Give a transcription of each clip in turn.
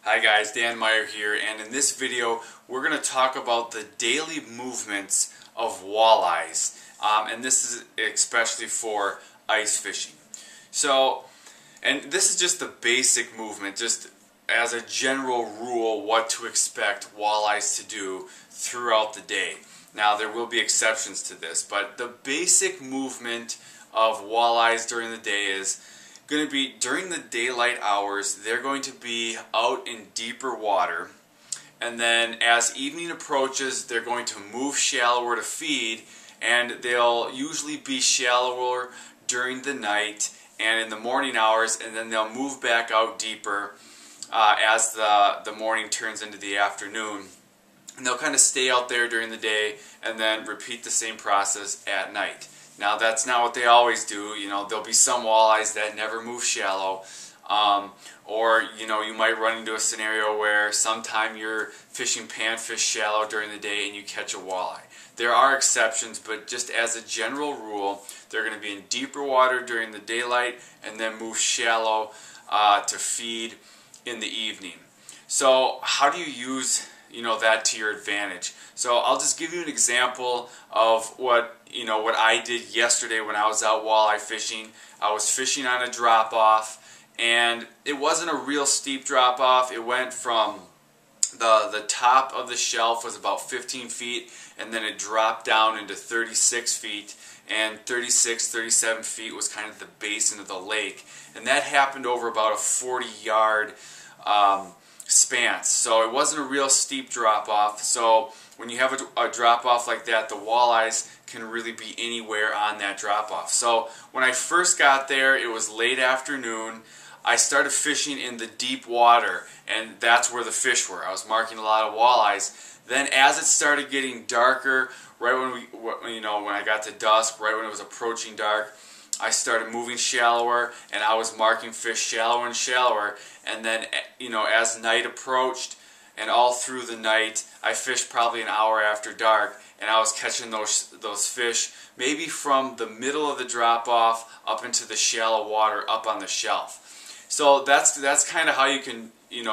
Hi guys, Dan Meyer here, and in this video we're going to talk about the daily movements of walleyes, and this is especially for ice fishing. And this is just the basic movement, just as a general rule what to expect walleyes to do throughout the day. Now there will be exceptions to this, but the basic movement of walleyes during the day is going to be during the daylight hours. They're going to be out in deeper water, and then as evening approaches they're going to move shallower to feed, and they'll usually be shallower during the night and in the morning hours, and then they'll move back out deeper as the morning turns into the afternoon, and they'll kind of stay out there during the day and then repeat the same process at night. Now that's not what they always do. You know, there'll be some walleyes that never move shallow, or you might run into a scenario where sometime you're fishing panfish shallow during the day and you catch a walleye. There are exceptions, but just as a general rule, they're going to be in deeper water during the daylight and then move shallow to feed in the evening. So how do you use that to your advantage? So I'll just give you an example of what I did yesterday when I was out walleye fishing. I was fishing on a drop-off, and it wasn't a real steep drop-off. It went from the top of the shelf was about 15 feet, and then it dropped down into 36 feet, and 36, 37 feet was kind of the basin of the lake, and that happened over about a 40-yard span. So it wasn't a real steep drop-off. So when you have a drop-off like that, the walleyes can really be anywhere on that drop-off. So when I first got there, it was late afternoon. I started fishing in the deep water, and that's where the fish were. I was marking a lot of walleyes. Then as it started getting darker, right when I got to dusk, right when it was approaching dark, I started moving shallower, and I was marking fish shallower and shallower. And then as night approached and all through the night, I fished probably an hour after dark, and I was catching those fish maybe from the middle of the drop-off up into the shallow water up on the shelf. So that's kind of how you can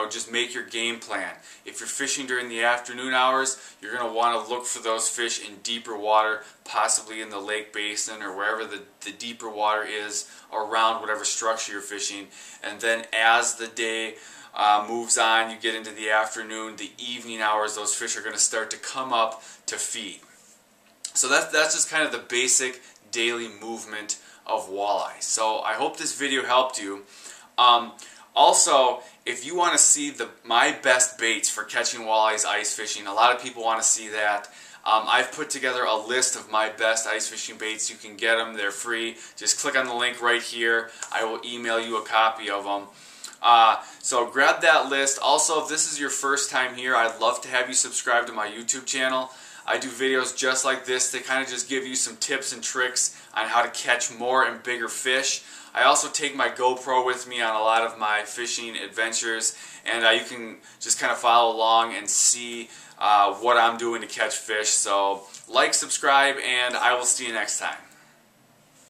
just make your game plan. If you're fishing during the afternoon hours, you're going to want to look for those fish in deeper water, possibly in the lake basin or wherever the deeper water is around whatever structure you're fishing. And then as the day moves on, you get into the afternoon, the evening hours, those fish are going to start to come up to feed. So that's just kind of the basic daily movement of walleye. So I hope this video helped you. Also, if you want to see my best baits for catching walleyes ice fishing, a lot of people want to see that. I've put together a list of my best ice fishing baits. You can get them, they're free. Just click on the link right here. I will email you a copy of them. So grab that list. Also, if this is your first time here, I'd love to have you subscribe to my YouTube channel. I do videos just like this. They kind of just give you some tips and tricks on how to catch more and bigger fish. I also take my GoPro with me on a lot of my fishing adventures, and you can just kind of follow along and see what I'm doing to catch fish. So like, subscribe, and I will see you next time.